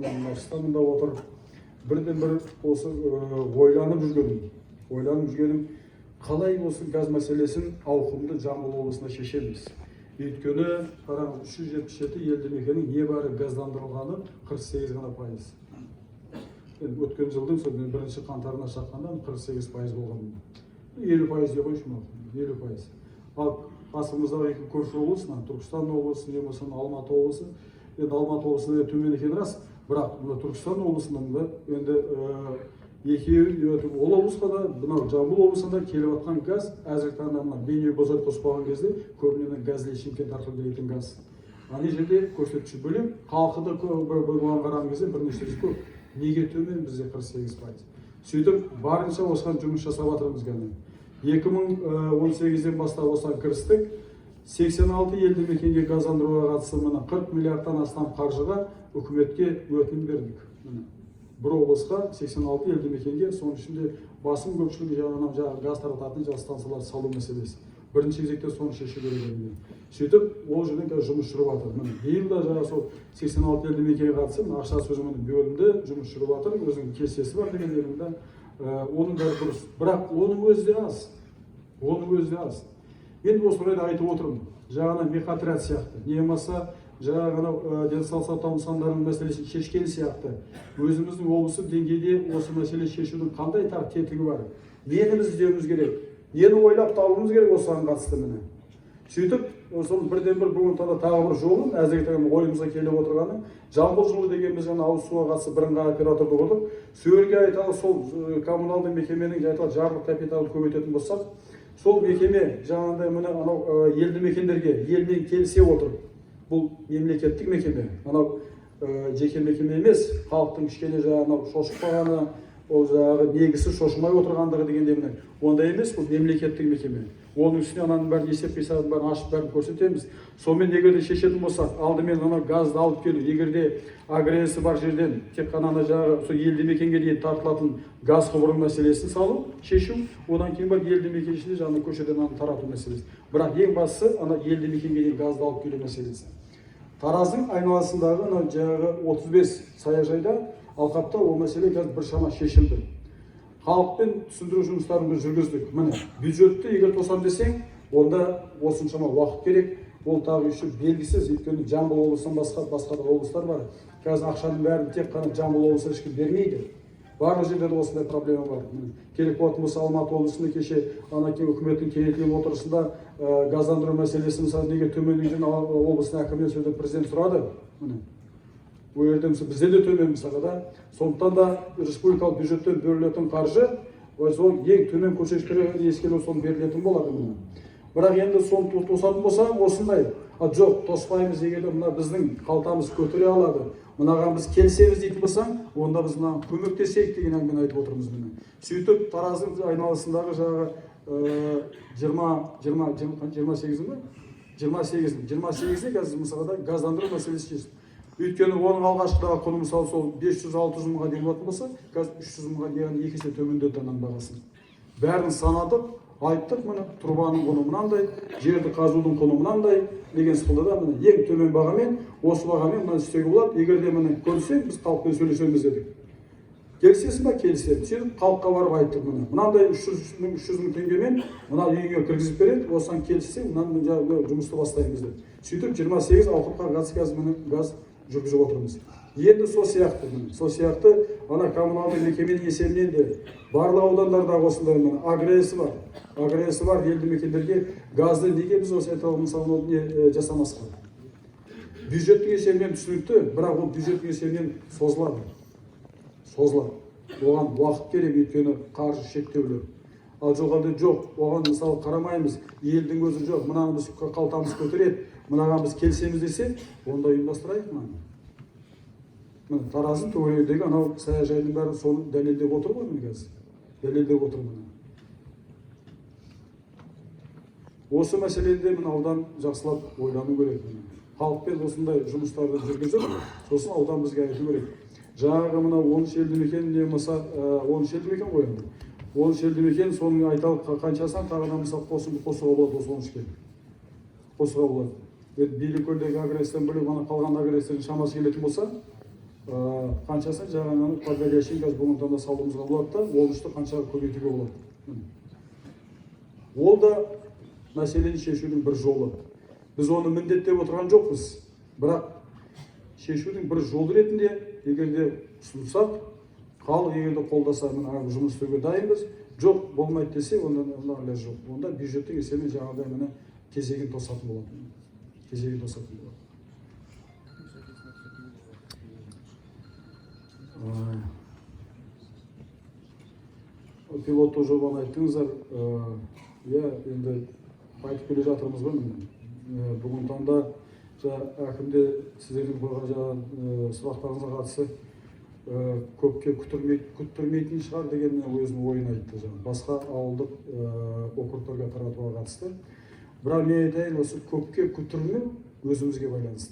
Арыстанында отыр. Бірден бір осы ойланып жүргенім, қалай осы газ мәселесін ауқымды Жамбыл облысына шешеміз. Өйткені 377 елді мекеннің небәрі газдандырылғаны 48 ғана пайыз. Өткен жылдың бірінші қаңтарына шаққанда 48% болған. 50% деп қойшы ма? 50%. Ал қасымыздағы екі көрші облысынан, Түркістан облысы, не болса Алматы облысы, енді Алматы облысында төмен екені рас, бірақ Түркістан облысынан да енді екеуі ол облысқа да, мынау Жамбыл облысында келіп жатқан газ әзіргі таңда бейнеу бозой қоспаған кезде көбінен газлы Шымкент арқылы келетін газ. Ана жерде көрсеткіші бөлек, халқы да бұған қараған кезде бірнеше есе көп. Неге төмен бізде 48%? Сөйтіп барынша осыған жұмыс жасап жатырмыз ғана. 2018-ден бастап осыған кірістік. 86 елді мекенге газдандыруға қатысты 40 миллиардтан астам қаржыға үкіметке өтінім бердік. Бір облысқа 86 елді мекенге, соның ішінде басым көпшілігі жаңағы газ тарататын станциялар салу мәселесі. Бірінші кезекте соны шешу керек. Сөйтіп, ол жерден жұмыс жүріп жатыр. Биыл да жаңағы сол 86 елді мекенге қатысып, ақшасы бөлінді, жұмыс жүріп жатыр, өзінің кестесі бар деген елімде. Оның бәрі дұрыс. Бірақ оның өзі де аз. Енді осы орайда айтып отырмын. Жаңағы мехотряд сияқты, не болмаса жаңағы денсаулық сақтау нысандарының мәселесін шешкен сияқты, өзіміздің облыстық деңгейде осы мәселе шешудің қандай тетігі бар? Нені біз іздеуіміз керек? Нені ойлап табуымыз керек осыған қатысты міне. Сөйтіп, соның бірден бір бүгін тағы бір жолын, әзірге ойымызға келіп отырғаны, Жамбыл жолы деген біз ауыз суға қатысты бірыңғай операторды құрдық. Сөйлге айталы сол коммуналды мекеменің жарлық капиталын көбейтетін болсақ, сол мекеме жаңағындай міне анау елді мекендерге елмен келісе отырып, бұл мемлекеттік мекеме, анау жеке мекеме емес, халықтың кішкене жаңағы шошықпағаны, ол жаңағы негізі шошымай отырғандығы дегенде міне, ондай емес, бұл мемлекеттік мекеме. Оның үстіне ананың бәрін есеп қисабын бәрін ашып бәрін көрсетеміз. Сонымен егерде шешетін болсақ, алдымен ана газды алып келу, егерде агрессия бар жерден тек қана жаңағы сол елді мекенге дейін тартылатын газ құбырын мәселесін салу, шешу, одан кейін бар елді мекен ішінде жаңағы көшеден тарату мәселесі. Бірақ ең бастысы ана елді мекенге дейін газды алып келу мәселесі. Тараздың айналасындағы жаңағы 35 саяжайда алқапта ол мәселе қазір біршама шешілді. Халықпен түсіндіру жұмыстарын жүргіздік. Міне, бюджетті егер тосам десең, онда осыншама уақыт керек. Ол тағы үшін белгісіз, өйткені Жамбыл облысынан басқа да облыстар бар. Қазір ақшаның бәрін тек қана Жамбыл облысы ешкім бермейді. Барлық жерде осындай проблема бар. Керек болатын болса Алматы облысында кеше үкіметтің кеңейтілген отырысында газдандыру мәселесін неге төмендеген облыстың әкімінен сөйлеп президент сұрады. Ол жерде бізде де төмен мысалға да. Сондықтан да республикалық бюджеттен бөлінетін қаржы, сол ең төмен көрсеткіштері ескеріле соны берілетін болады. Бірақ енді соны тосатын болса, осындай. Жоқ, тоспаймыз егер мына біздің қалтамыз көтере алады. Мынаған біз келісеміз дейтін болсаң, онда біз мына көмектесейік деген әңгімені айтып отырмыз міне. Сөйтіп Тараздың айналасындағы жаңағы 28-де қазір мысалға газдандыру мәселесі шешілді. Өйткені оның алғашқыдағы құны мысалы сол 500-600 мыңға дейін болатын болса, қазір 300 мыңға дейін екі есе төмендеді ананың бағасын. Бәрін санадық, айттық, міне трубаның құны мынандай, жерді қазудың құны мынандай деген сықылды да міне ең төмен бағамен, осы бағамен мына істеуге болады. Егер де міне көрсек, біз халықпен сөйлесеміз дедік. Келісесің ба? Келісеміз. Сөйтіп халыққа барып айттық міне. Мынандай 300 мың теңгемен мына үйіңе кіргізіп береді, осыған келіссең, мынаны жұмысты бастаймыз деп. Сөйтіп 28 алқапқа газ жүргізіп отырмыз. Енді сол сияқты ана коммуналды мекеменің есебінен де барлық аудандардағы осындай агрессия бар елді мекендерге газды неге біз осы мысалы жасамасқа. Бюджеттің есебінен түсінікті, бірақ ол бюджеттің есебінен созылады. Оған уақыт керек, өйткені қаржы шектеулі. Ал жоқ, оған мысалы қарамаймыз, елдің өзі жоқ, мынаны біз қалтамыз көтереді, мынаған біз келсеміз десе, онда ұйымдастырайық мынаны. Тараздың төңірегіндегі анау саяжайдың бәрі соны дәлелдеп отыр ғой міне қазір. Дәлелдеп отыр міне. Осы мәселеде мына аудан жақсылап ойлану керек. Халықпен осындай жұмыстарды жүргізіп, сосын аудан бізге айту керек. Жаңағы мына 13 елді мекен не болмаса 13 елді мекен қойылды. 13 елді мекен соның айталық қаншасынан тағынан мысалы қосуға болады осы 13-ке. Қосуға болады. Билікөлдегі агрессиядан бөлек ана қалған агрессияның шамасы келетін болса, қаншасын жаңағы подводящий газ бүгінгі таңда салуымызға болады да, ол үшті қанша көбейтуге болады. Ол да мәселені шешудің бір жолы. Біз оны міндеттеп отырған жоқпыз, бірақ шешудің бір жолы ретінде егерде ұсынсақ, халық егерде қолдаса, мына жұмыс істеуге дайынбыз. Жоқ, болмайды десе, онда жоқ. Онда бюджеттің есебінен жаңағыдай міне кезегін тосатын болады. Кезегін тосатын болады. Пилоттық жобаны айттыңыздар. Енді айтып келе жатырмыз ғой. Бүгін таңда әкімде сіздердің қойған сұрақтарыңызға қатысы көпке күттірмейтін шығар деген өзінің ойын айтты. Басқа ауылдық округтарға таратуға қатысты. Бірақ мен айтайын, осы көпке күттірмеу өзімізге байланысты.